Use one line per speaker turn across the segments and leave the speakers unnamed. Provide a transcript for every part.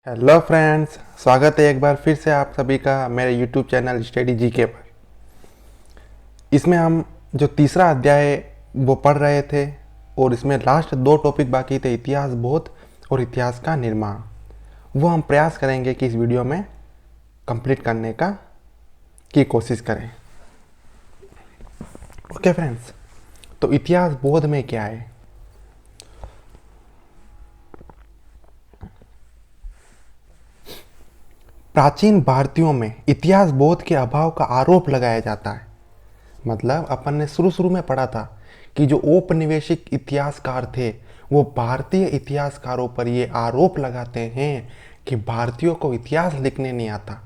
Hello friends, स्वागत है एक बार फिर से आप सभी का मेरे यूट्यूब चैनल स्टडी जीके पर। इसमें हम जो तीसरा अध्याय वो पढ़ रहे थे और इसमें लास्ट दो टॉपिक बाकी थे, इतिहास बोध और इतिहास का निर्माण। वो हम प्रयास करेंगे कि इस वीडियो में कंप्लीट करने की कोशिश करें। ओके फ्रेंड्स, तो इतिहास बोध में क्या है? प्राचीन भारतीयों में इतिहास बोध के अभाव का आरोप लगाया जाता है। मतलब अपन ने शुरू शुरू में पढ़ा था कि जो औपनिवेशिक इतिहासकार थे वो भारतीय इतिहासकारों पर ये आरोप लगाते हैं कि भारतीयों को इतिहास लिखने नहीं आता,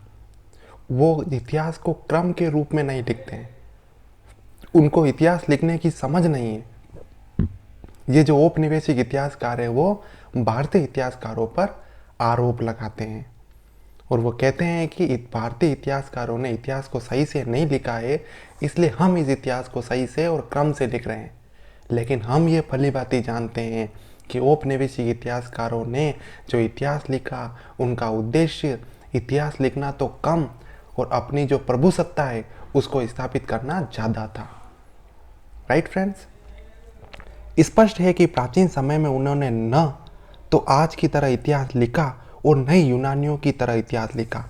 वो इतिहास को क्रम के रूप में नहीं लिखते हैं, उनको इतिहास लिखने की समझ नहीं है। ये जो औपनिवेशिक इतिहासकार है वो भारतीय इतिहासकारों पर आरोप लगाते हैं और वो कहते हैं कि भारतीय इतिहासकारों ने इतिहास को सही से नहीं लिखा है, इसलिए हम इस इतिहास को सही से और क्रम से लिख रहे हैं। लेकिन हम ये भली भांति जानते हैं कि औपनिवेशिक इतिहासकारों ने जो इतिहास लिखा उनका उद्देश्य इतिहास लिखना तो कम और अपनी जो प्रभुसत्ता है उसको स्थापित करना ज़्यादा था। राइट फ्रेंड्स, स्पष्ट है कि प्राचीन समय में उन्होंने न तो आज की तरह इतिहास लिखा और नए यूनानियों की तरह इतिहास लिखा।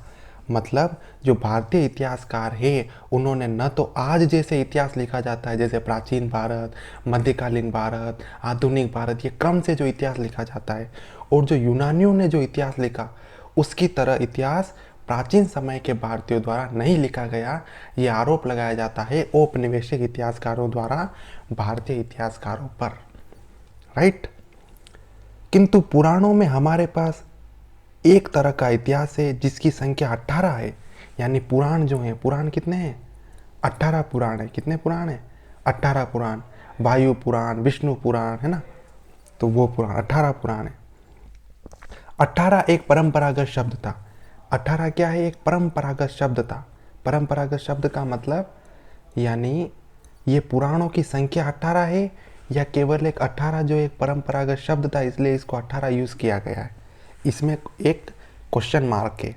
मतलब जो भारतीय इतिहासकार है उन्होंने न तो आज जैसे इतिहास लिखा जाता है, जैसे प्राचीन भारत, मध्यकालीन भारत, आधुनिक भारत, ये क्रम से जो इतिहास लिखा जाता है, और जो यूनानियों ने जो इतिहास लिखा उसकी तरह इतिहास प्राचीन समय के भारतीयों द्वारा नहीं लिखा गया। ये आरोप लगाया जाता है औपनिवेशिक इतिहासकारों द्वारा भारतीय इतिहासकारों पर। राइट, किंतु पुराणों में हमारे पास एक तरह का इतिहास है जिसकी संख्या 18 है। यानी पुराण जो है, पुराण कितने हैं? 18 पुराण है। कितने पुराण है? 18 पुराण। वायु पुराण, विष्णु पुराण, है ना? तो वो पुराण 18 पुराण है। 18 एक परंपरागत शब्द था। 18 क्या है? एक परंपरागत शब्द था। परंपरागत शब्द का मतलब यानी ये पुराणों की संख्या 18 है या केवल एक 18 जो एक परंपरागत शब्द था इसलिए इसको 18 यूज़ किया गया है? इसमें एक क्वेश्चन मार्क है।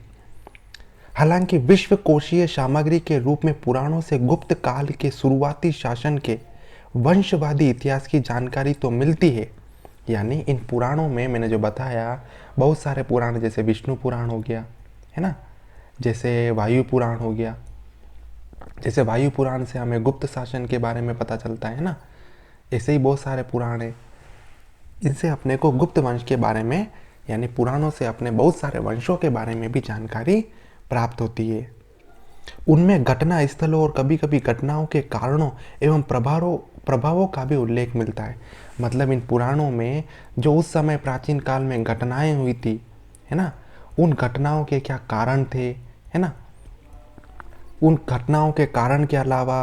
हालांकि विश्व कोशीय सामग्री के रूप में पुराणों से गुप्त काल के शुरुआती शासन के वंशवादी इतिहास की जानकारी तो मिलती है। यानी इन पुराणों में मैंने जो बताया बहुत सारे पुराण, जैसे विष्णु पुराण हो गया, है ना, जैसे वायु पुराण हो गया। जैसे वायु पुराण से हमें गुप्त शासन के बारे में पता चलता है ना, ऐसे ही बहुत सारे पुराण हैं। इनसे अपने को गुप्त वंश के बारे में, यानी पुराणों से अपने बहुत सारे वंशों के बारे में भी जानकारी प्राप्त होती है। उनमें घटना स्थलों और कभी कभी घटनाओं के कारणों एवं प्रभावों का भी उल्लेख मिलता है। मतलब इन पुराणों में जो उस समय प्राचीन काल में घटनाएं हुई थी, है ना, उन घटनाओं के क्या कारण थे, है ना, उन घटनाओं के कारण के अलावा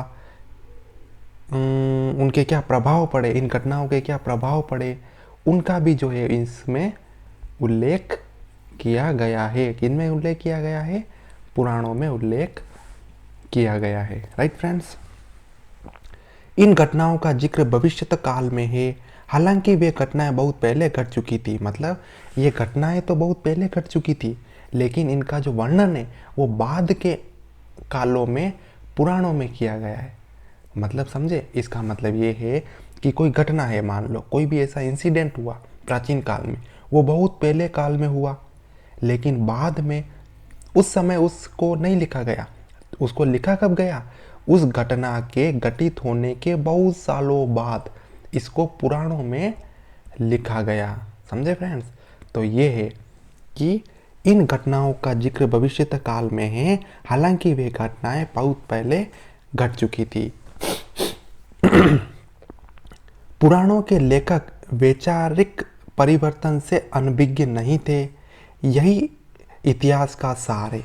उनके क्या प्रभाव पड़े, इन घटनाओं के क्या प्रभाव पड़े, उनका भी जो है इसमें उल्लेख किया गया है। किनमें उल्लेख किया गया है? पुराणों में उल्लेख किया गया है। राइट फ्रेंड्स, इन घटनाओं का जिक्र भविष्यत काल में है। हालांकि वे घटनाएं बहुत पहले घट चुकी थी। मतलब ये घटनाएं तो बहुत पहले घट चुकी थी, लेकिन इनका जो वर्णन है वो बाद के कालों में पुराणों में किया गया है। मतलब समझे? इसका मतलब ये है कि कोई घटना है, मान लो कोई भी ऐसा इंसिडेंट हुआ प्राचीन काल में, वो बहुत पहले काल में हुआ, लेकिन बाद में उस समय उसको नहीं लिखा गया। उसको लिखा कब गया? उस घटना के घटित होने के बहुत सालों बाद इसको पुराणों में लिखा गया। समझे फ्रेंड्स? तो ये है कि इन घटनाओं का जिक्र भविष्यत काल में है, हालांकि वे घटनाएं बहुत पहले घट चुकी थी। पुराणों के लेखक वैचारिक परिवर्तन से अनभिज्ञ नहीं थे। यही इतिहास का सार है।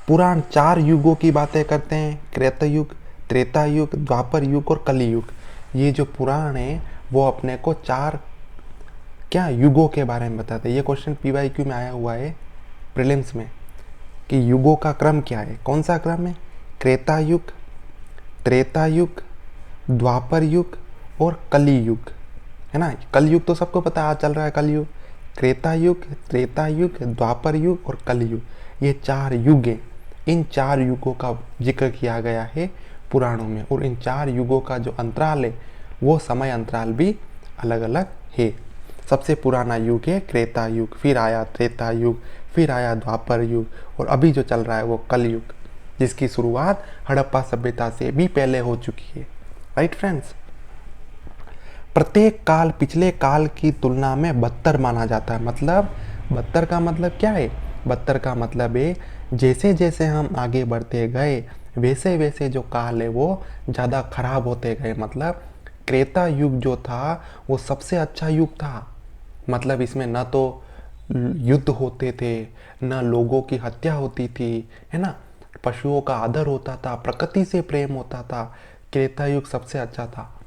पुराण 4 युगों की बातें करते हैं: कृतयुग, त्रेता युग, द्वापर युग और कली युग। ये जो पुराण है वो अपने को 4 क्या युगों के बारे में बताते हैं। ये क्वेश्चन PYQ में आया हुआ है प्रीलिम्स में कि युगों का क्रम क्या है। कौन सा क्रम है? त्रेता युग, त्रेता युग, द्वापर युग और कली युग, है ना। कलयुग तो सबको पता है, आज चल रहा है कलयुग। त्रेता युग, त्रेता युग, द्वापर युग और कलयुग, ये 4 युग हैं। इन 4 युगों का जिक्र किया गया है पुराणों में, और इन 4 युगों का जो अंतराल है वो समय अंतराल भी अलग अलग है। सबसे पुराना युग है त्रेता युग, फिर आया त्रेता युग, फिर आया द्वापर युग, और अभी जो चल रहा है वो कलयुग, जिसकी शुरुआत हड़प्पा सभ्यता से भी पहले हो चुकी है। राइट फ्रेंड्स, प्रत्येक काल पिछले काल की तुलना में बदतर माना जाता है। मतलब बदतर का मतलब क्या है? बदतर का मतलब है जैसे जैसे हम आगे बढ़ते गए वैसे वैसे जो काल है वो ज़्यादा खराब होते गए। मतलब त्रेता युग जो था वो सबसे अच्छा युग था। मतलब इसमें न तो युद्ध होते थे, न लोगों की हत्या होती थी, है ना, पशुओं का आदर होता था, प्रकृति से प्रेम होता था। त्रेता युग सबसे अच्छा था।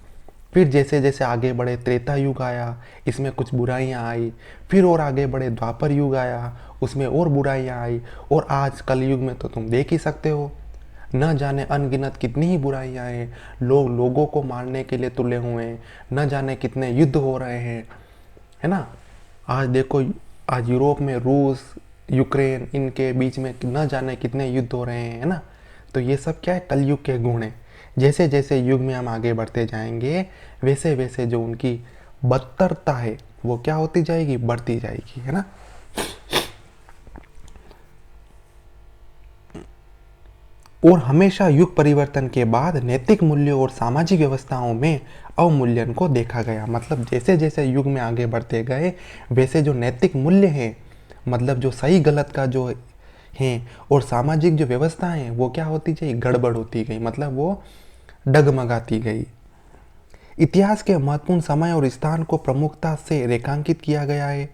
फिर जैसे जैसे आगे बढ़े त्रेता युग आया, इसमें कुछ बुराइयां आई। फिर और आगे बढ़े द्वापर युग आया, उसमें और बुराइयां आई। और आज कलयुग में तो तुम देख ही सकते हो, न जाने अनगिनत कितनी ही बुराइयां हैं। लोग लोगों को मारने के लिए तुले हुए हैं, न जाने कितने युद्ध हो रहे हैं, है ना। आज देखो, आज यूरोप में रूस, यूक्रेन, इनके बीच में न जाने कितने युद्ध हो रहे हैं, है ना। तो ये सब क्या है? कलयुग के गुण हैं। जैसे जैसे युग में हम आगे बढ़ते जाएंगे वैसे वैसे जो उनकी बदतरता है वो क्या होती जाएगी? बढ़ती जाएगी, है ना। और हमेशा युग परिवर्तन के बाद नैतिक मूल्यों और सामाजिक व्यवस्थाओं में अवमूल्यन को देखा गया। मतलब जैसे जैसे युग में आगे बढ़ते गए वैसे जो नैतिक मूल्य हैं, मतलब जो सही गलत का जो हैं, और सामाजिक जो व्यवस्थाएं हैं वो क्या होती गई? गड़बड़ होती गई, मतलब वो डगमगाती गई। इतिहास के महत्वपूर्ण समय और स्थान को प्रमुखता से रेखांकित किया गया है।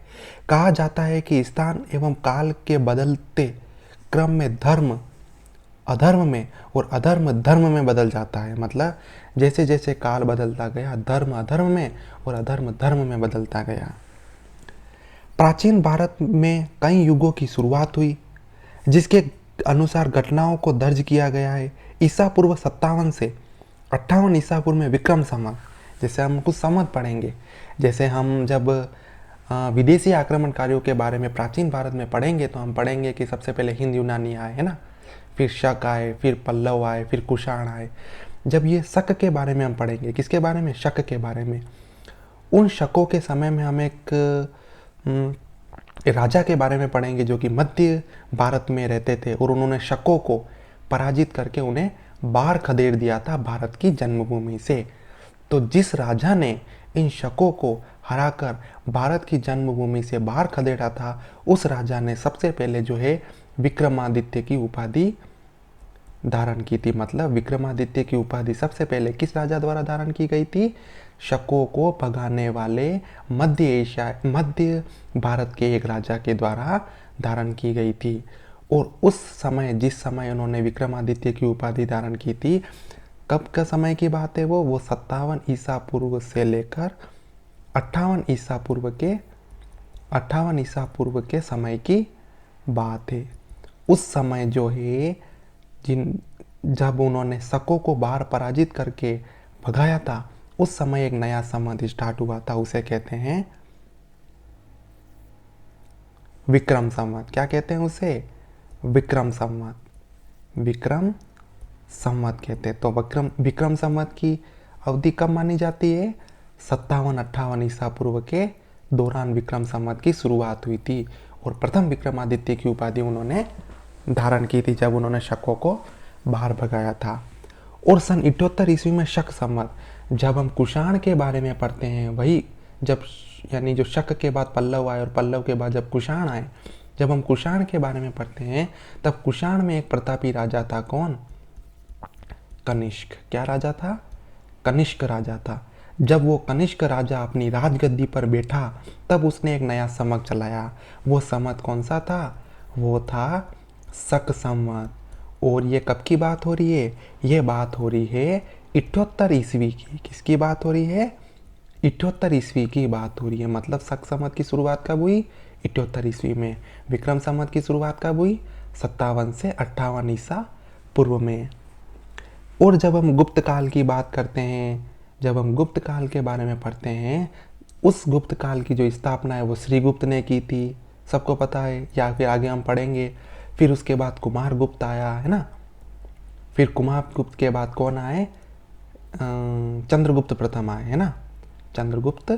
कहा जाता है कि स्थान एवं काल के बदलते क्रम में धर्म अधर्म में और अधर्म धर्म में बदल जाता है। मतलब जैसे जैसे काल बदलता गया धर्म अधर्म में और अधर्म धर्म में बदलता गया। प्राचीन भारत में कई युगों की शुरुआत हुई जिसके अनुसार घटनाओं को दर्ज किया गया है। ईसा पूर्व 57 से 58 ईसा पूर्व में विक्रम संवत, जैसे हम कुछ संवत पढ़ेंगे, जैसे हम जब विदेशी आक्रमणकारियों के बारे में प्राचीन भारत में पढ़ेंगे तो हम पढ़ेंगे कि सबसे पहले हिंद यूनानी आए, है ना, फिर शक आए, फिर पल्लव आए, फिर कुषाण आए। जब ये शक के बारे में हम पढ़ेंगे, किसके बारे में? शक के बारे में। उन शकों के समय में हम एक राजा के बारे में पढ़ेंगे जो कि मध्य भारत में रहते थे, और उन्होंने शकों को पराजित करके उन्हें बाहर खदेड़ दिया था भारत की जन्मभूमि से। तो जिस राजा ने इन शकों को हराकर भारत की जन्मभूमि से बाहर खदेड़ा था, उस राजा ने सबसे पहले जो है विक्रमादित्य की उपाधि धारण की थी। मतलब विक्रमादित्य की उपाधि सबसे पहले किस राजा द्वारा धारण की गई थी? शकों को भगाने वाले मध्य भारत के एक राजा के द्वारा धारण की गई थी। और उस समय, जिस समय उन्होंने विक्रमादित्य की उपाधि धारण की थी, कब का समय की बात है? वो 57 ईसा पूर्व से लेकर 58 ईसा पूर्व के समय की बात है। उस समय जो है जब उन्होंने शकों को बाहर पराजित करके भगाया था, उस समय एक नया संवत स्टार्ट हुआ था, उसे कहते हैं विक्रम संवत। क्या कहते हैं उसे? विक्रम संवत। विक्रम संवत कहते हैं। तो विक्रम संवत की अवधि कब मानी जाती है? 57-58 ईसा पूर्व के दौरान विक्रम संवत की शुरुआत हुई थी, और प्रथम विक्रमादित्य की उपाधि उन्होंने धारण की थी जब उन्होंने शकों को बाहर भगाया था। और सन 78 ईस्वी में शक संवत, जब हम कुषाण के बारे में पढ़ते हैं, वही जब यानी जो शक के बाद पल्लव आए और पल्लव के बाद जब कुषाण आए, जब हम कुषाण के बारे में पढ़ते हैं तब कुषाण में एक प्रतापी राजा था। कौन? कनिष्क। क्या राजा था? कनिष्क राजा था। जब वो कनिष्क राजा अपनी राजगद्दी पर बैठा तब उसने एक नया संवत चलाया। वो संवत कौन सा था? वो था शक संवत। और ये कब की बात हो रही है? ये बात हो रही है 78 ईस्वी की। किसकी बात हो रही है? 78 ईस्वी की बात हो रही है। मतलब शक संवत की शुरुआत कब हुई? 78 ईस्वी में। विक्रम संवत की शुरुआत कब हुई? 57 से 58 ईसा पूर्व में। और जब हम गुप्त काल की बात करते हैं, जब हम गुप्त काल के बारे में पढ़ते हैं, उस गुप्त काल की जो स्थापना है वो श्रीगुप्त ने की थी, सबको पता है, या फिर आगे हम पढ़ेंगे। फिर उसके बाद कुमार गुप्त आया, है ना। फिर कुमार गुप्त के बाद कौन आए? चंद्रगुप्त प्रथम आए, है ना। चंद्रगुप्त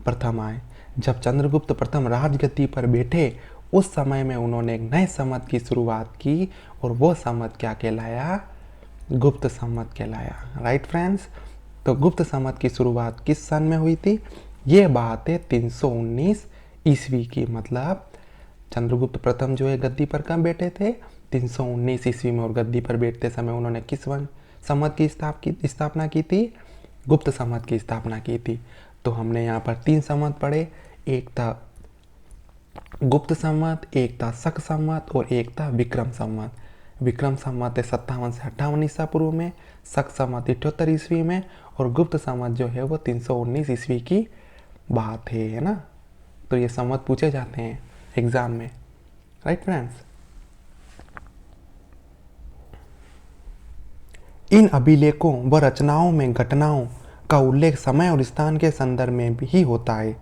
प्रथम आए। जब चंद्रगुप्त प्रथम राजगद्दी पर बैठे उस समय में उन्होंने एक नए संवत की शुरुआत की, और वो संवत क्या कहलाया? गुप्त संवत कहलाया। राइट फ्रेंड्स, तो गुप्त संवत की शुरुआत किस सन में हुई थी? ये बात है 319 ईस्वी की। मतलब चंद्रगुप्त प्रथम जो है गद्दी पर कब बैठे थे? 319 ईस्वी में। और गद्दी पर बैठते समय उन्होंने किस संवत की स्थापना की थी? गुप्त संवत की स्थापना की थी। तो हमने यहाँ पर 3 संवत पढ़े, एक था गुप्त संवत, एक था शक संवत और एक था विक्रम संवत। विक्रम संवत है 57 से 58 ईसा पूर्व में, शक संवत 78 ईस्वी में, और गुप्त संवत जो है वो 319 ईस्वी की बात है ना। तो ये संवत पूछे जाते हैं एग्जाम में। राइट फ्रेंड्स, इन अभिलेखों व रचनाओं में घटनाओं का उल्लेख समय और स्थान के संदर्भ में भी होता है।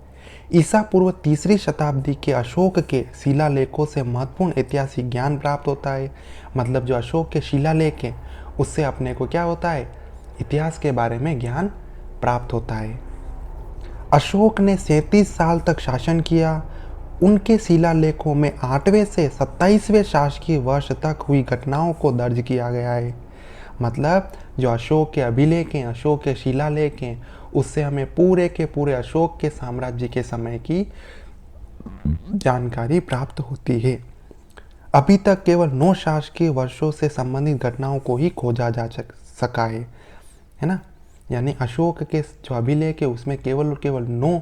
ईसा पूर्व 3री शताब्दी के अशोक के शिलालेखों से महत्वपूर्ण ऐतिहासिक ज्ञान प्राप्त होता है। मतलब जो अशोक के शिलालेख हैं उससे अपने को क्या होता है? इतिहास के बारे में ज्ञान प्राप्त होता है। अशोक ने 37 साल तक शासन किया। उनके शिलालेखों में 8वें से 27वें शासकीय वर्ष तक हुई घटनाओं को दर्ज किया गया है। मतलब जो अशोक के अभिलेख हैं, अशोक के शिलालेख हैं, उससे हमें पूरे के पूरे अशोक के साम्राज्य के समय की जानकारी प्राप्त होती है। अभी तक केवल 9 शासकीय वर्षों से संबंधित घटनाओं को ही खोजा जा सका है ना। यानी अशोक के जो अभिलेख है उसमें केवल और केवल 9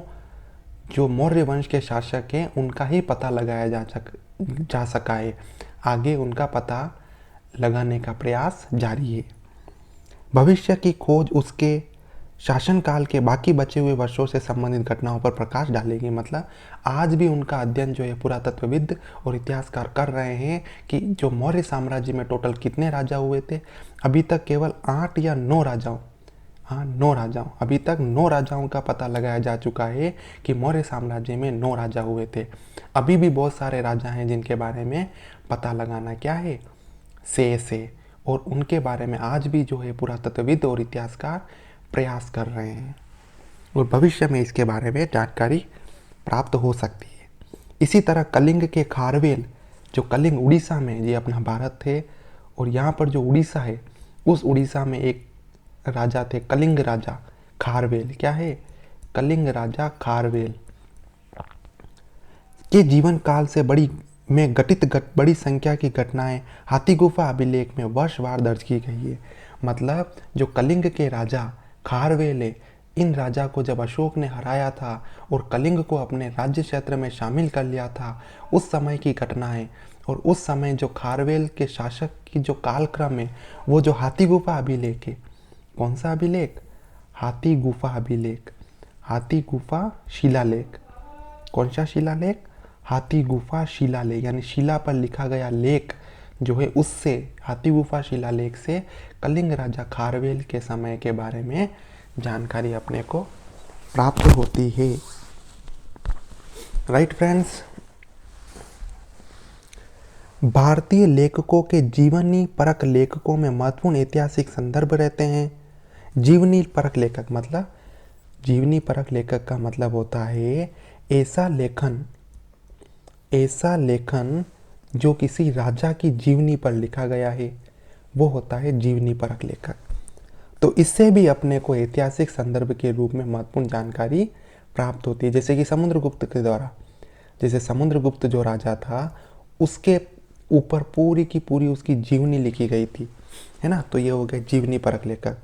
जो मौर्य वंश के शासक हैं उनका ही पता लगाया जा सका है। आगे उनका पता लगाने का प्रयास जारी है। भविष्य की खोज उसके शासनकाल के बाकी बचे हुए वर्षों से संबंधित घटनाओं पर प्रकाश डालेगी। मतलब आज भी उनका अध्ययन जो है पुरातत्वविद और इतिहासकार कर रहे हैं कि जो मौर्य साम्राज्य में टोटल कितने राजा हुए थे। अभी तक केवल 8 या 9 राजाओं, 9 राजाओं, अभी तक 9 राजाओं का पता लगाया जा चुका है कि मौर्य साम्राज्य में 9 राजा हुए थे। अभी भी बहुत सारे राजा हैं जिनके बारे में पता लगाना क्या है? शेष है। और उनके बारे में आज भी जो है पुरातत्वविद और इतिहासकार प्रयास कर रहे हैं, और भविष्य में इसके बारे में जानकारी प्राप्त हो सकती है। इसी तरह कलिंग के खारवेल, जो कलिंग उड़ीसा में, ये अपना भारत थे, और यहाँ पर जो उड़ीसा है उस उड़ीसा में एक राजा थे कलिंग राजा खारवेल। क्या है? कलिंग राजा खारवेल के जीवन काल से बड़ी संख्या की घटनाएं हाथी गुफा अभिलेख में वर्षवार दर्ज की गई है। मतलब जो कलिंग के राजा खारवेल है, इन राजा को जब अशोक ने हराया था और कलिंग को अपने राज्य क्षेत्र में शामिल कर लिया था, उस समय की घटनाएं, और उस समय जो खारवेल के शासक की जो कालक्रम है, वो जो हाथी गुफा अभिलेख है। कौन सा अभिलेख? हाथी गुफा अभिलेख, हाथी गुफा शिलालेख। कौन सा शिलालेख? हाथी गुफा शिलालेख, यानी शिला पर लिखा गया लेख जो है, उससे हाथी गुफा शिलालेख से कलिंग राजा खारवेल के समय के बारे में जानकारी अपने को प्राप्त होती है। राइट फ्रेंड्स, भारतीय लेखकों के जीवनी परक लेखकों में महत्वपूर्ण ऐतिहासिक संदर्भ रहते हैं। जीवनी परक लेखक मतलब, जीवनी परक लेखक का मतलब होता है ऐसा लेखन जो किसी राजा की जीवनी पर लिखा गया है, वो होता है जीवनी परक लेखक। तो इससे भी अपने को ऐतिहासिक संदर्भ के रूप में महत्वपूर्ण जानकारी प्राप्त होती है। जैसे कि समुद्रगुप्त के द्वारा, जैसे समुद्रगुप्त जो राजा था उसके ऊपर पूरी की पूरी उसकी जीवनी लिखी गई थी, है ना। तो ये हो गया जीवनी परक लेखक।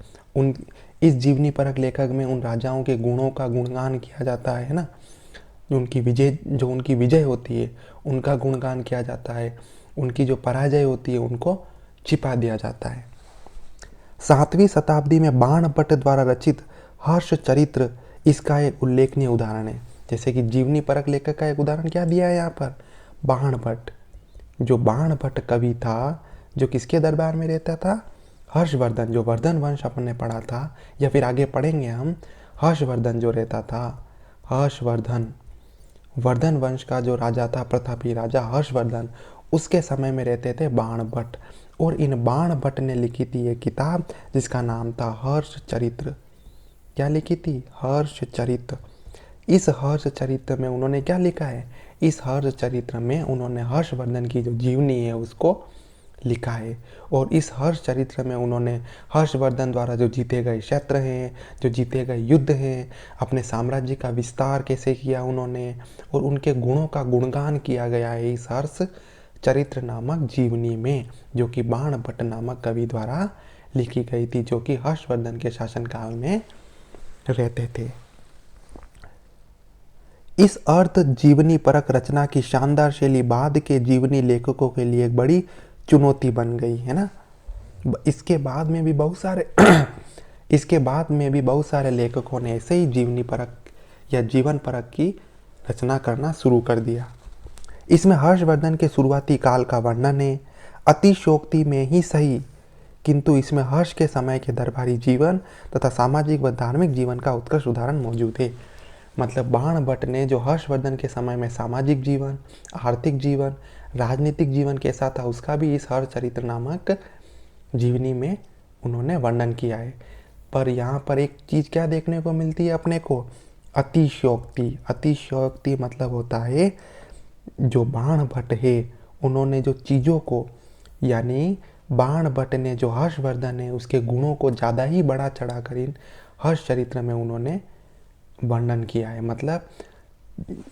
इस जीवनी परक लेखक में उन राजाओं के गुणों का गुणगान किया जाता है ना। जो उनकी विजय होती है उनका गुणगान किया जाता है, उनकी जो पराजय होती है उनको छिपा दिया जाता है। 7वीं शताब्दी में बाण भट्ट द्वारा रचित हर्ष चरित्र इसका एक उल्लेखनीय उदाहरण है। जैसे कि जीवनी परक लेखक का एक उदाहरण क्या दिया है यहाँ पर? बाण भट्ट। जो बाण भट्ट कवि था, जो किसके दरबार में रहता था? हर्षवर्धन, जो वर्धन वंश अपन ने पढ़ा था, या फिर आगे पढ़ेंगे हम, हर्षवर्धन जो रहता था, हर्षवर्धन, वर्धन वंश का जो राजा था, प्रतापी राजा हर्षवर्धन, उसके समय में रहते थे बाणभट्ट। और इन बाणभट्ट ने लिखी थी एक किताब जिसका नाम था हर्षचरित्र। क्या लिखी थी? हर्षचरित्र। इस हर्षचरित्र में उन्होंने क्या लिखा है? इस हर्षचरित्र में उन्होंने हर्षवर्धन की जो जीवनी है उसको लिखा है। और इस हर्षचरित्र में उन्होंने हर्षवर्धन द्वारा जो जीते गए क्षेत्र हैं, जो जीते गए युद्ध हैं, अपने साम्राज्य का विस्तार कैसे किया उन्होंने, और उनके गुणों का गुणगान किया गया है इस हर्षचरित्र नामक जीवनी में, जो कि बाणभट्ट नामक कवि द्वारा लिखी गई थी, जो कि हर्षवर्धन के शासनकाल में रहते थे। इस अर्थ जीवनी परक रचना की शानदार शैली बाद के जीवनी लेखकों के लिए एक बड़ी चुनौती बन गई है ना। इसके बाद में भी बहुत सारे लेखकों ने ऐसे ही जीवनी परक या जीवन परक की रचना करना शुरू कर दिया। इसमें हर्षवर्धन के शुरुआती काल का वर्णन है, अतिशयोक्ति में ही सही, किंतु इसमें हर्ष के समय के दरबारी जीवन तथा सामाजिक व धार्मिक जीवन का उत्कृष्ट उदाहरण मौजूद है। मतलब बाणभट्ट ने जो हर्षवर्धन के समय में सामाजिक जीवन, आर्थिक जीवन, राजनीतिक जीवन कैसा था उसका भी इस हर्षचरित्र नामक जीवनी में उन्होंने वर्णन किया है। पर यहाँ पर एक चीज़ क्या देखने को मिलती है अपने को? अतिशयोक्ति। अतिशयोक्ति मतलब होता है जो बाणभट्ट है उन्होंने जो चीज़ों को, यानी बाणभट्ट ने जो हर्षवर्धन है उसके गुणों को ज़्यादा ही बढ़ा चढ़ा कर इन हर्षचरित्र में उन्होंने वर्णन किया है। मतलब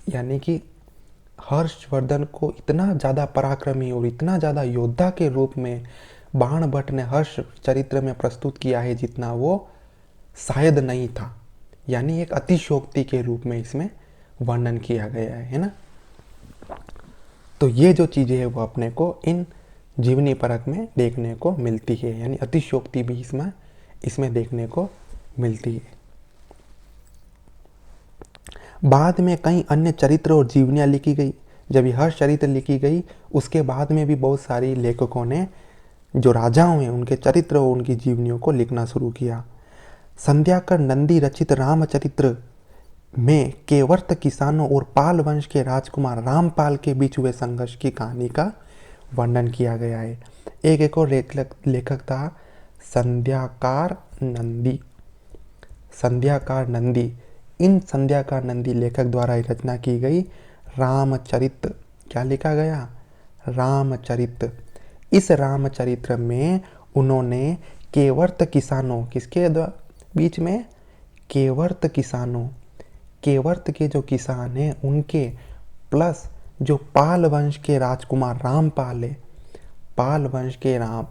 यानी कि हर्षवर्धन को इतना ज़्यादा पराक्रमी और इतना ज़्यादा योद्धा के रूप में बाणभट्ट ने हर्षचरित्र में प्रस्तुत किया है जितना वो शायद नहीं था। यानी एक अतिशयोक्ति के रूप में इसमें वर्णन किया गया है ना। तो ये जो चीज़ें हैं वो अपने को इन जीवनी परक में देखने को मिलती है, यानी अतिशयोक्ति भी इसमें देखने को मिलती है। बाद में कई अन्य चरित्र और जीवनियाँ लिखी गई। जब ये हर्षचरित्र लिखी गई उसके बाद में भी बहुत सारी लेखकों ने जो राजाओं हैं उनके चरित्र और उनकी जीवनियों को लिखना शुरू किया। संध्याकर नंदी रचित रामचरित्र में केवर्त किसानों और पाल वंश के राजकुमार रामपाल के बीच हुए संघर्ष की कहानी का वर्णन किया गया है। एक और लेखक था संध्याकार नंदी। संध्याकार नंदी, इन संध्याकार नंदी लेखक द्वारा रचना की गई रामचरित्र, क्या लिखा गया? रामचरित्र। इस रामचरित्र में उन्होंने केवर्त किसानों, किसके बीच में? केवर्त किसानों, केवर्त के जो किसान हैं उनके प्लस जो पाल वंश के राजकुमार रामपाल है, पाल वंश के राम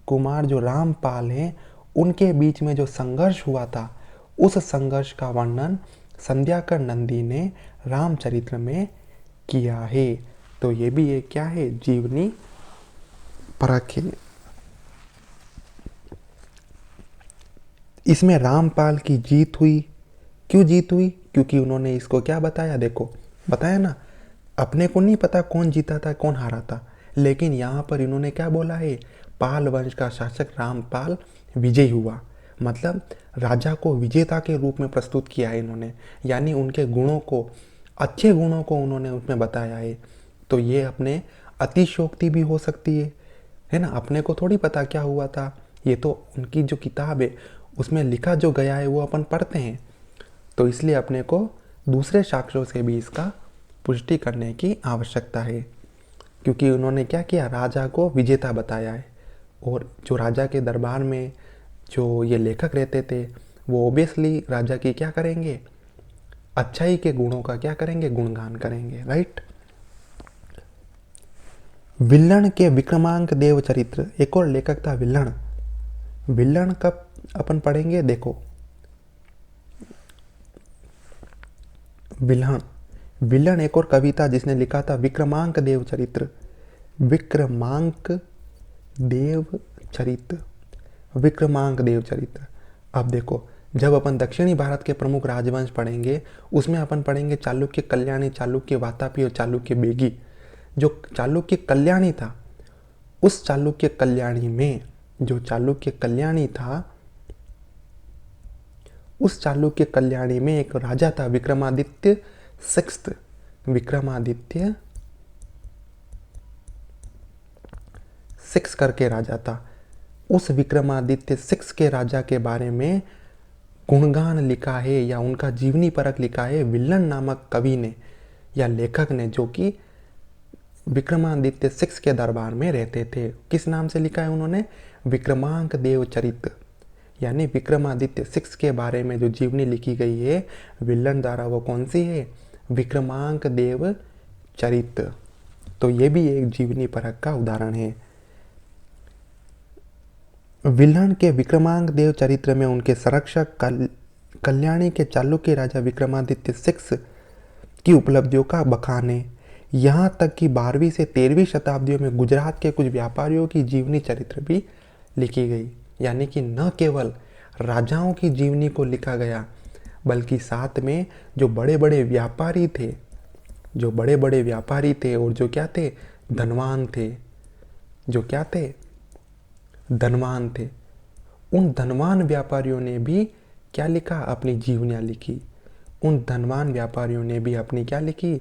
कुमार जो रामपाल हैं उनके बीच में जो संघर्ष हुआ था उस संघर्ष का वर्णन संध्याकर नंदी ने रामचरित्र में किया है। तो ये भी एक क्या है? जीवनी परख है। इसमें रामपाल की जीत हुई। क्यों जीत हुई? क्योंकि उन्होंने इसको क्या बताया? देखो बताया ना, अपने को नहीं पता कौन जीता था कौन हारा था, लेकिन यहाँ पर इन्होंने क्या बोला है? पाल वंश का शासक रामपाल विजयी हुआ। मतलब राजा को विजेता के रूप में प्रस्तुत किया है इन्होंने, यानी उनके गुणों को, अच्छे गुणों को उन्होंने उसमें बताया है। तो ये अपने अतिशयोक्ति भी हो सकती है ना। अपने को थोड़ी पता क्या हुआ था, ये तो उनकी जो किताब है उसमें लिखा जो गया है वो अपन पढ़ते हैं। तो इसलिए अपने को दूसरे साक्ष्यों से भी इसका पुष्टि करने की आवश्यकता है, क्योंकि उन्होंने क्या किया? राजा को विजेता बताया है। और जो राजा के दरबार में जो ये लेखक रहते थे वो ओबियसली राजा की क्या करेंगे? अच्छाई के गुणों का क्या करेंगे? गुणगान करेंगे, राइट। विल्हण के विक्रमांक देव चरित्र, एक और लेखक था विल्हण। विल्हण कब अपन पढ़ेंगे? देखो विल्हण एक और कविता जिसने लिखा था विक्रमांक देव चरित्र। विक्रमांक देव चरित्र, विक्रमांक देव चरित्र। अब देखो, जब अपन दक्षिणी भारत के प्रमुख राजवंश पढ़ेंगे उसमें अपन पढ़ेंगे चालुक्य कल्याणी, चालुक्य वातापी और चालुक्य बेगी। जो चालुक्य कल्याणी था, उस चालुक्य कल्याणी में जो चालुक्य कल्याणी था उस चालुक्य कल्याणी में एक राजा था विक्रमादित्य सिक्स्थ, विक्रमादित्य सिक्स करके राजा था। उस विक्रमादित्य सिक्स के राजा के बारे में गुणगान लिखा है या उनका जीवनी परख लिखा है विल्लन नामक कवि ने या लेखक ने, जो कि विक्रमादित्य सिक्स के दरबार में रहते थे। किस नाम से लिखा है उन्होंने? विक्रमांक देव चरित, यानी विक्रमादित्य सिक्स के बारे में जो जीवनी लिखी गई है विल्लन द्वारा, वो कौन सी है? विक्रमांक देव चरित। तो ये भी एक जीवनी परख का उदाहरण है। विल्लन के विक्रमांक देव चरित्र में उनके संरक्षक कल्याणी के चालुक्य राजा विक्रमादित्य सिक्स की उपलब्धियों का बखान है। यहाँ तक कि 12वीं से 13वीं शताब्दियों में गुजरात के कुछ व्यापारियों की जीवनी चरित्र भी लिखी गई। यानी कि न केवल राजाओं की जीवनी को लिखा गया, बल्कि साथ में जो बड़े बड़े व्यापारी थे, और जो क्या थे? धनवान थे। जो क्या थे? धनवान थे। उन धनवान व्यापारियों ने भी क्या लिखा? अपनी जीवनियाँ लिखी। उन धनवान व्यापारियों ने भी अपनी क्या लिखी?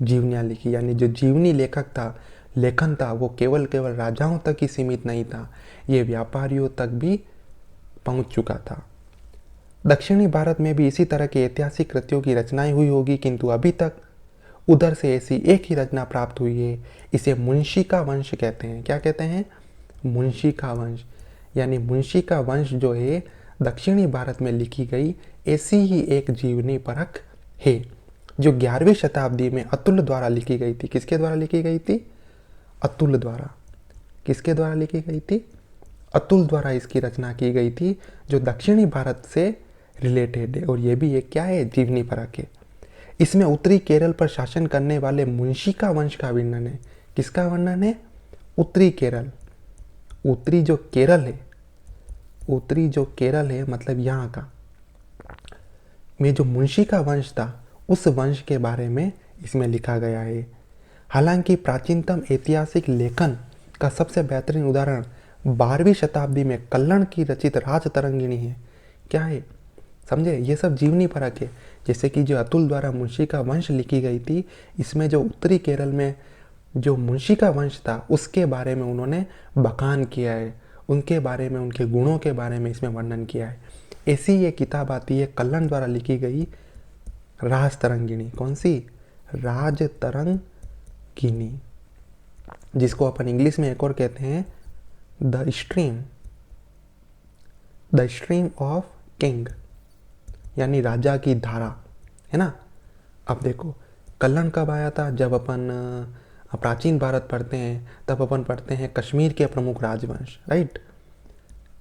जीवनियाँ लिखी। यानी जो जीवनी लेखन था वो केवल राजाओं तक ही सीमित नहीं था, ये व्यापारियों तक भी पहुंच चुका था। दक्षिणी भारत में भी इसी तरह के ऐतिहासिक कृतियों की रचनाएं हुई होगी, किंतु अभी तक उधर से ऐसी एक ही रचना प्राप्त हुई है। इसे मुंशी का वंश कहते हैं। क्या कहते हैं? मुंशी का वंश। यानी मुंशी का वंश जो है दक्षिणी भारत में लिखी गई ऐसी ही एक जीवनी परख है, जो 11वीं शताब्दी में अतुल द्वारा लिखी गई थी। किसके द्वारा लिखी गई थी? अतुल द्वारा। किसके द्वारा लिखी गई थी? अतुल द्वारा इसकी रचना की गई थी, जो दक्षिणी भारत से रिलेटेड है। और ये भी एक क्या है? जीवनी परख है। इसमें उत्तरी केरल पर शासन करने वाले मुंशी का वंश का वर्णन है। किसका वर्णन है? उत्तरी केरल। उत्तरी जो केरल है मतलब यहाँ का में जो मुंशी का वंश था, उस वंश के बारे में इसमें लिखा गया है। हालांकि प्राचीनतम ऐतिहासिक लेखन का सबसे बेहतरीन उदाहरण 12वीं शताब्दी में कल्लण की रचित राजतरंगिणी है। क्या है? समझे? ये सब जीवनी परख है। जैसे कि जो अतुल द्वारा मुंशी का वंश लिखी गई थी, इसमें जो उत्तरी केरल में जो मुंशी का वंश था उसके बारे में उन्होंने बखान किया है, उनके बारे में, उनके गुणों के बारे में इसमें वर्णन किया है। ऐसी ये किताब आती है कल्लण द्वारा लिखी गई राजतरंगिणी। कौन सी? राजतरंगिणी, जिसको अपन इंग्लिश में एक और कहते हैं द स्ट्रीम ऑफ किंग, यानी राजा की धारा, है ना। अब देखो कल्लण कब आया था? जब अपन प्राचीन भारत पढ़ते हैं तब अपन पढ़ते हैं कश्मीर के प्रमुख राजवंश, राइट।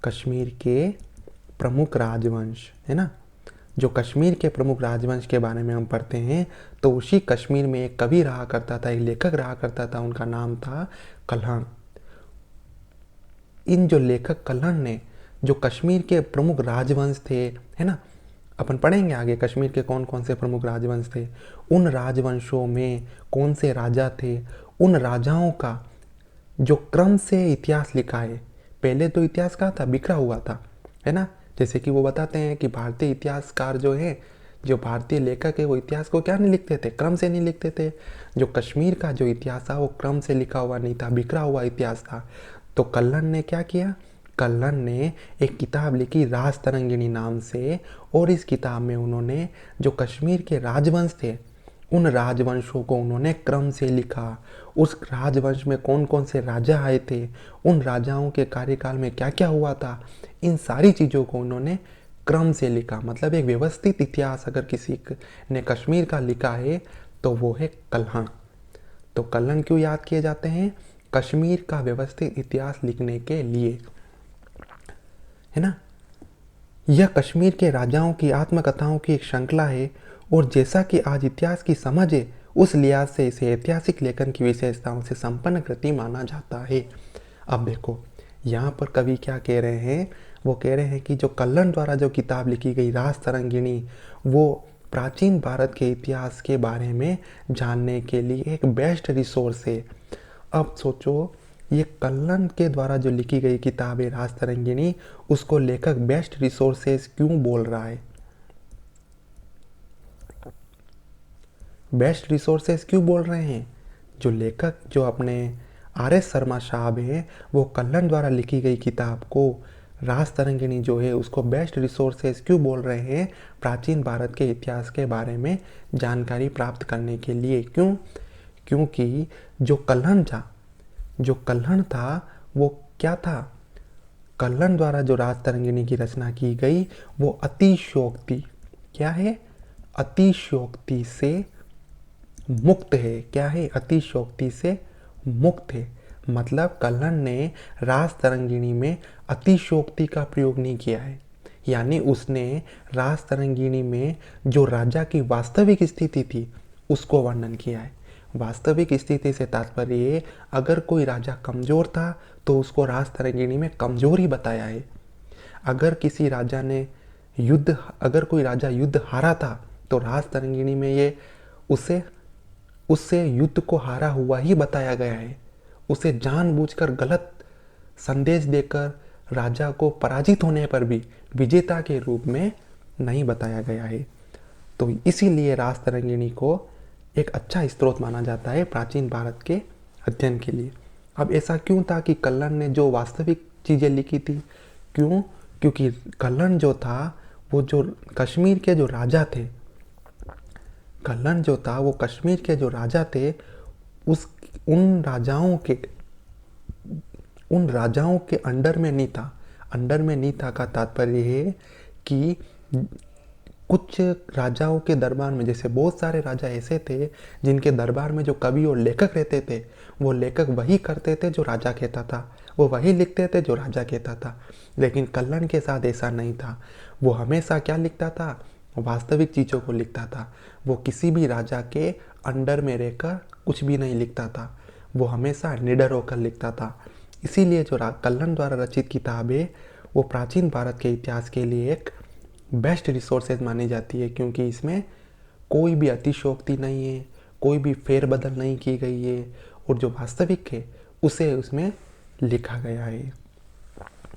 कश्मीर के प्रमुख राजवंश, है ना। जो कश्मीर के प्रमुख राजवंश के बारे में हम पढ़ते हैं, तो उसी कश्मीर में एक कवि रहा करता था, एक लेखक रहा करता था, उनका नाम था कल्हण। इन जो लेखक कल्हण ने जो कश्मीर के प्रमुख राजवंश थे, है ना, अपन पढ़ेंगे आगे कश्मीर के कौन कौन से प्रमुख राजवंश थे, उन राजवंशों में कौन से राजा थे, उन राजाओं का जो क्रम से इतिहास लिखा है। पहले तो इतिहास कहाँ था? बिखरा हुआ था, है ना। जैसे कि वो बताते हैं कि भारतीय इतिहासकार जो है, जो भारतीय लेखक है, वो इतिहास को क्या नहीं लिखते थे? क्रम से नहीं लिखते थे। जो कश्मीर का जो इतिहास था वो क्रम से लिखा हुआ नहीं था, बिखरा हुआ इतिहास था। तो कल्हण ने क्या किया? कल्हण ने एक किताब लिखी राजतरंगिणी नाम से, और इस किताब में उन्होंने जो कश्मीर के राजवंश थे उन राजवंशों को उन्होंने क्रम से लिखा। उस राजवंश में कौन कौन से राजा आए थे, उन राजाओं के कार्यकाल में क्या क्या हुआ था, इन सारी चीज़ों को उन्होंने क्रम से लिखा। मतलब एक व्यवस्थित इतिहास अगर किसी ने कश्मीर का लिखा है तो वो है कल्हण। तो कल्हण क्यों याद किए जाते हैं? कश्मीर का व्यवस्थित इतिहास लिखने के लिए, है ना। यह कश्मीर के राजाओं की आत्मकथाओं की एक श्रृंखला है, और जैसा कि आज इतिहास की समझ है, उस लिहाज से इसे ऐतिहासिक लेखन की विशेषताओं से संपन्न कृति माना जाता है। अब देखो यहाँ पर कवि क्या कह रहे हैं? वो कह रहे हैं कि जो कल्हण द्वारा जो किताब लिखी गई राजतरंगिणी, वो प्राचीन भारत के इतिहास के बारे में जानने के लिए एक बेस्ट रिसोर्स है। अब सोचो, ये कल्हण के द्वारा जो लिखी गई किताब है राजतरंगिणी, उसको लेखक बेस्ट रिसोर्सेज क्यों बोल रहा है? बेस्ट रिसोर्सेज क्यों बोल रहे हैं? जो लेखक जो अपने RS शर्मा साहब हैं, वो कल्हण द्वारा लिखी गई किताब को रास तरंगिणी जो है उसको बेस्ट रिसोर्सेज क्यों बोल रहे हैं? प्राचीन भारत के इतिहास के बारे में जानकारी प्राप्त करने के लिए। क्यों? क्योंकि जो कल्हण था वो क्या था? कल्हण द्वारा जो रास तरंगिणी की रचना की गई वो अतिशयोक्ति, क्या है? अतिशयोक्ति से मुक्त है। क्या है? अतिशयोक्ति से मुक्त है। मतलब कल्हण ने रास तरंगिणी में अतिशयोक्ति का प्रयोग नहीं किया है, यानी उसने रास तरंगिणी में जो राजा की वास्तविक स्थिति थी उसको वर्णन किया है। वास्तविक स्थिति से तात्पर्य अगर कोई राजा कमजोर था तो उसको रास तरंगिणी में कमजोर ही बताया है। अगर कोई राजा युद्ध हारा था तो रास तरंगिणी में ये उससे युद्ध को हारा हुआ ही बताया गया है। उसे जानबूझकर गलत संदेश देकर राजा को पराजित होने पर भी विजेता के रूप में नहीं बताया गया है। तो इसीलिए रास तरंगिणी को एक अच्छा स्रोत माना जाता है प्राचीन भारत के अध्ययन के लिए। अब ऐसा क्यों था कि कल्हण ने जो वास्तविक चीज़ें लिखी थी? क्यों? क्योंकि कल्हण जो था वो जो कश्मीर के जो राजा थे, कल्हण जो था वो कश्मीर के जो राजा थे उन राजाओं के अंडर में नहीं था। अंडर में नहीं था का तात्पर्य है कि कुछ राजाओं के दरबार में, जैसे बहुत सारे राजा ऐसे थे जिनके दरबार में जो कवि और लेखक रहते थे वो लेखक वही करते थे जो राजा कहता था, वो वही लिखते थे जो राजा कहता था। लेकिन कल्हण के साथ ऐसा नहीं था। वो हमेशा क्या लिखता था? वास्तविक चीज़ों को लिखता था। वो किसी भी राजा के अंडर में रहकर कुछ भी नहीं लिखता था, वो हमेशा निडर होकर लिखता था। इसीलिए जो कल्हण द्वारा रचित किताब है वो प्राचीन भारत के इतिहास के लिए एक बेस्ट रिसोर्सेज मानी जाती है, क्योंकि इसमें कोई भी अतिशयोक्ति नहीं है, कोई भी फेरबदल नहीं की गई है, और जो वास्तविक है उसे उसमें लिखा गया है।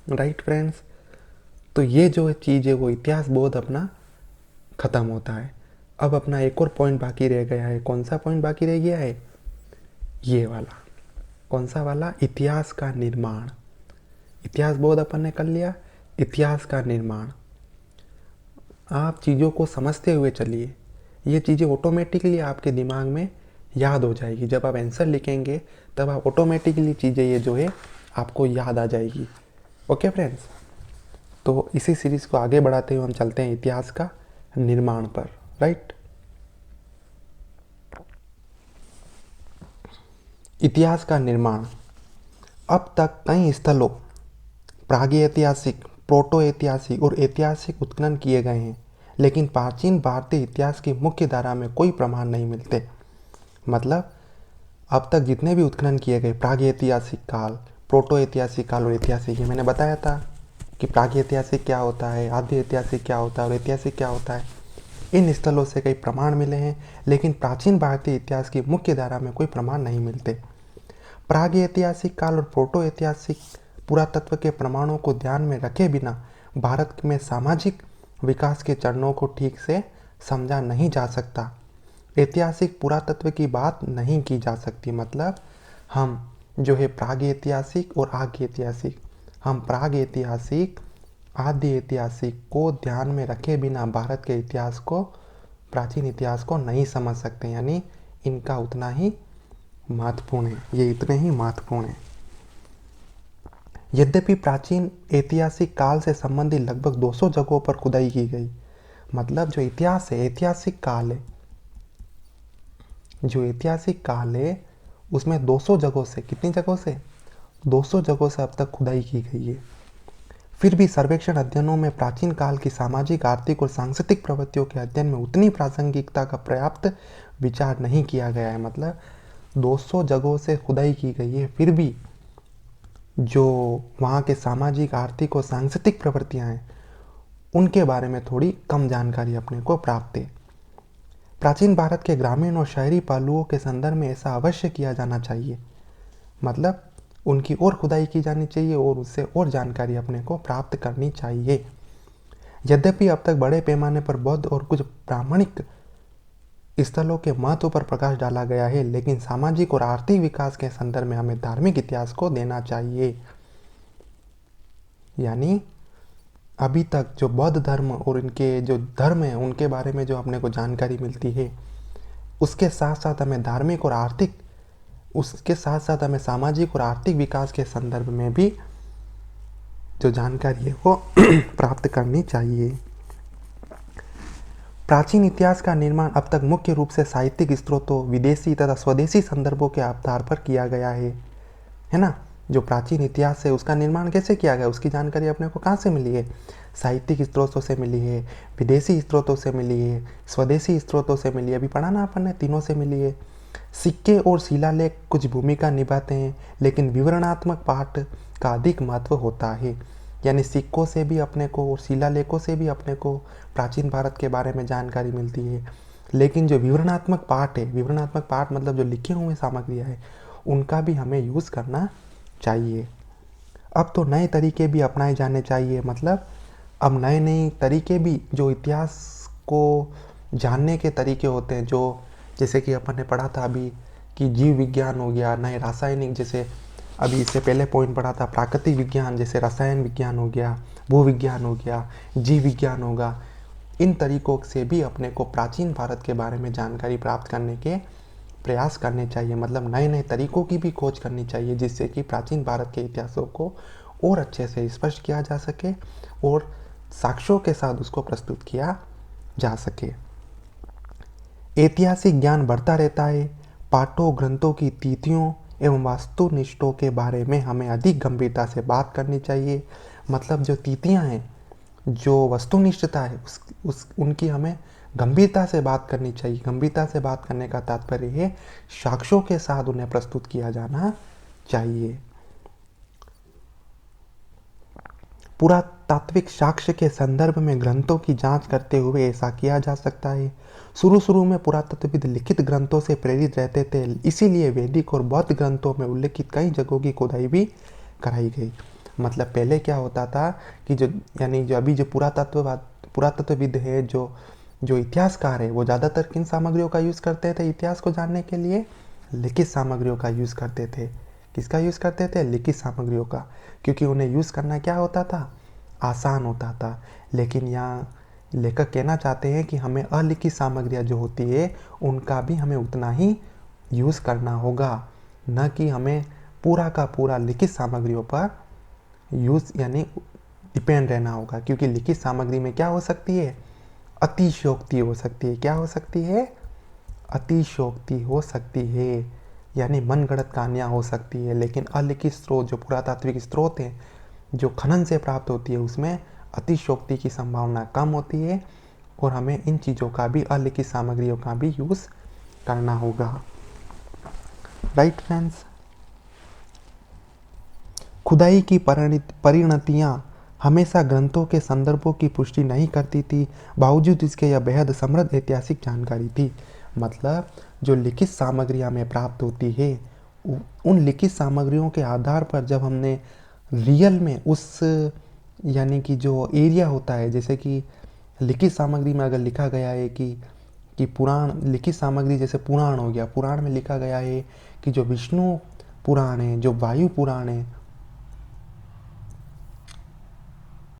राइट फ्रेंड्स, तो ये जो चीज़ है वो इतिहास बोध अपना ख़त्म होता है। अब अपना एक और पॉइंट बाकी रह गया है। कौन सा पॉइंट बाकी रह गया है? ये वाला। कौन सा वाला? इतिहास का निर्माण। इतिहास बोध अपन ने कर लिया, इतिहास का निर्माण। आप चीज़ों को समझते हुए चलिए, ये चीज़ें ऑटोमेटिकली आपके दिमाग में याद हो जाएगी। जब आप आंसर लिखेंगे तब आप ऑटोमेटिकली चीज़ें ये जो है आपको याद आ जाएगी। ओके फ्रेंड्स, तो इसी सीरीज़ को आगे बढ़ाते हुए हम चलते हैं इतिहास का निर्माण पर। राइट, इतिहास का निर्माण। अब तक कई स्थलों प्रागैतिहासिक, प्रोटो ऐतिहासिक और ऐतिहासिक उत्खनन किए गए हैं, लेकिन प्राचीन भारतीय इतिहास की मुख्य धारा में कोई प्रमाण नहीं मिलते। मतलब अब तक जितने भी उत्खनन किए गए, प्रागैतिहासिक काल, प्रोटो ऐतिहासिक काल और ऐतिहासिक, ये मैंने बताया था कि प्रागैतिहासिक क्या होता है, आद्य ऐतिहासिक क्या होता है और ऐतिहासिक क्या होता है। इन स्थलों से कई प्रमाण मिले हैं, लेकिन प्राचीन भारतीय इतिहास की मुख्य धारा में कोई प्रमाण नहीं मिलते। प्रागैतिहासिक काल और प्रोटो ऐतिहासिक पुरातत्व के प्रमाणों को ध्यान में रखे बिना भारत में सामाजिक विकास के चरणों को ठीक से समझा नहीं जा सकता। ऐतिहासिक पुरातत्व की बात नहीं की जा सकती। मतलब हम जो है प्रागैतिहासिक और आद्य ऐतिहासिक, हम प्रागैतिहासिक आद्य ऐतिहासिक को ध्यान में रखे बिना भारत के इतिहास को, प्राचीन इतिहास को नहीं समझ सकते। यानी इनका उतना ही महत्वपूर्ण है, ये इतने ही महत्वपूर्ण है। यद्यपि प्राचीन ऐतिहासिक काल से संबंधित लगभग 200 जगहों पर खुदाई की गई। मतलब जो इतिहास है, ऐतिहासिक काल है, जो ऐतिहासिक काल है उसमें 200 जगहों से, कितनी जगहों से? 200 जगहों से अब तक खुदाई की गई है। फिर भी सर्वेक्षण अध्ययनों में प्राचीन काल की सामाजिक, आर्थिक और सांस्कृतिक प्रवृत्तियों के अध्ययन में उतनी प्रासंगिकता का पर्याप्त विचार नहीं किया गया है। मतलब 200 जगहों से खुदाई की गई है, फिर भी जो वहाँ के सामाजिक, आर्थिक और सांस्कृतिक प्रवृत्तियाँ हैं उनके बारे में थोड़ी कम जानकारी अपने को प्राप्त है। प्राचीन भारत के ग्रामीण और शहरी पहलुओं के संदर्भ में ऐसा अवश्य किया जाना चाहिए। मतलब उनकी और खुदाई की जानी चाहिए और उससे और जानकारी अपने को प्राप्त करनी चाहिए। यद्यपि अब तक बड़े पैमाने पर बौद्ध और कुछ ब्राह्मणिक स्थलों के महत्व पर प्रकाश डाला गया है, लेकिन सामाजिक और आर्थिक विकास के संदर्भ में हमें धार्मिक इतिहास को देना चाहिए। यानी अभी तक जो बौद्ध धर्म और इनके जो धर्म है उनके बारे में जो अपने को जानकारी मिलती है, उसके साथ साथ हमें धार्मिक और आर्थिक, उसके साथ साथ हमें सामाजिक और आर्थिक विकास के संदर्भ में भी जो जानकारी है वो प्राप्त करनी चाहिए। प्राचीन इतिहास का निर्माण अब तक मुख्य रूप से साहित्यिक स्रोतों, विदेशी तथा स्वदेशी संदर्भों के आधार पर किया गया है ना। जो प्राचीन इतिहास है उसका निर्माण कैसे किया गया, उसकी जानकारी अपने को कहाँ से मिली है? साहित्यिक स्रोतों से मिली है, विदेशी स्रोतों से मिली है, स्वदेशी स्रोतों से मिली है, अभी पढ़ा ना अपन ने, तीनों से मिली है। सिक्के और शिलालेख कुछ भूमिका निभाते हैं, लेकिन विवरणात्मक पाठ का अधिक महत्व होता है। यानी सिक्कों से भी अपने को और शिलालेखों से भी अपने को प्राचीन भारत के बारे में जानकारी मिलती है, लेकिन जो विवरणात्मक पाठ है, विवरणात्मक पाठ मतलब जो लिखे हुए सामग्रियाँ है, उनका भी हमें यूज़ करना चाहिए। अब तो नए तरीके भी अपनाए जाने चाहिए, मतलब अब नए नए तरीके भी, जो इतिहास को जानने के तरीके होते हैं, जो जैसे कि अपन ने पढ़ा था अभी कि जीव विज्ञान हो गया, नए रासायनिक, जैसे अभी इससे पहले पॉइंट पढ़ा था प्राकृतिक विज्ञान, जैसे रसायन विज्ञान हो गया, भूविज्ञान हो गया, जीव विज्ञान होगा। इन तरीकों से भी अपने को प्राचीन भारत के बारे में जानकारी प्राप्त करने के प्रयास करने चाहिए, मतलब नए नए तरीकों की भी खोज करनी चाहिए, जिससे कि प्राचीन भारत के इतिहासों को और अच्छे से स्पष्ट किया जा सके और साक्ष्यों के साथ उसको प्रस्तुत किया जा सके। ऐतिहासिक ज्ञान बढ़ता रहता है। पाठों, ग्रंथों की तिथियों एवं वास्तुनिष्ठों के बारे में हमें अधिक गंभीरता से बात करनी चाहिए। मतलब जो तिथियां हैं, जो वस्तुनिष्ठता है, उनकी हमें गंभीरता से बात करनी चाहिए। गंभीरता से बात करने का तात्पर्य है साक्ष्यों के साथ उन्हें प्रस्तुत किया जाना चाहिए। पुरातात्विक साक्ष्य के संदर्भ में ग्रंथों की जांच करते हुए ऐसा किया जा सकता है। शुरू में पुरातत्वविद लिखित ग्रंथों से प्रेरित रहते थे, इसीलिए वैदिक और बौद्ध ग्रंथों में उल्लेखित कई जगहों की खुदाई भी कराई गई। मतलब पहले क्या होता था कि जो अभी जो पुरातत्वविद है, जो इतिहासकार है, वो ज़्यादातर किन सामग्रियों का यूज़ करते थे इतिहास को जानने के लिए? लिखित सामग्रियों का यूज़ करते थे। किसका यूज़ करते थे? लिखित सामग्रियों का, क्योंकि उन्हें यूज़ करना क्या होता था? आसान होता था। लेकिन यहाँ लेखक कहना चाहते हैं कि हमें अलिखित सामग्रियाँ जो होती है उनका भी हमें उतना ही यूज़ करना होगा, न कि हमें पूरा का पूरा लिखित सामग्रियों पर यूज़ यानी डिपेंड रहना होगा। क्योंकि लिखित सामग्री में क्या हो सकती है? अतिशयोक्ति हो सकती है। क्या हो सकती है? अतिशयोक्ति हो सकती है, यानी मनगढ़ंत कहानियाँ हो सकती है। लेकिन अलिखित स्रोत, जो पुरातात्विक स्रोत हैं, जो खनन से प्राप्त होती है, उसमें अतिशयोक्ति की संभावना कम होती है और हमें इन चीज़ों का भी, अलिखित सामग्रियों का भी यूज़ करना होगा। राइट फ्रेंड्स, खुदाई की परिणतियाँ हमेशा ग्रंथों के संदर्भों की पुष्टि नहीं करती थी, बावजूद इसके यह बेहद समृद्ध ऐतिहासिक जानकारी थी। मतलब जो लिखित सामग्री हमें प्राप्त होती है, उन लिखित सामग्रियों के आधार पर जब हमने रियल में उस, यानी कि जो एरिया होता है, जैसे कि लिखित सामग्री में अगर लिखा गया है कि पुराण, लिखित सामग्री जैसे पुराण हो गया, पुराण में लिखा गया है कि जो विष्णु पुराण है, जो वायु पुराण है,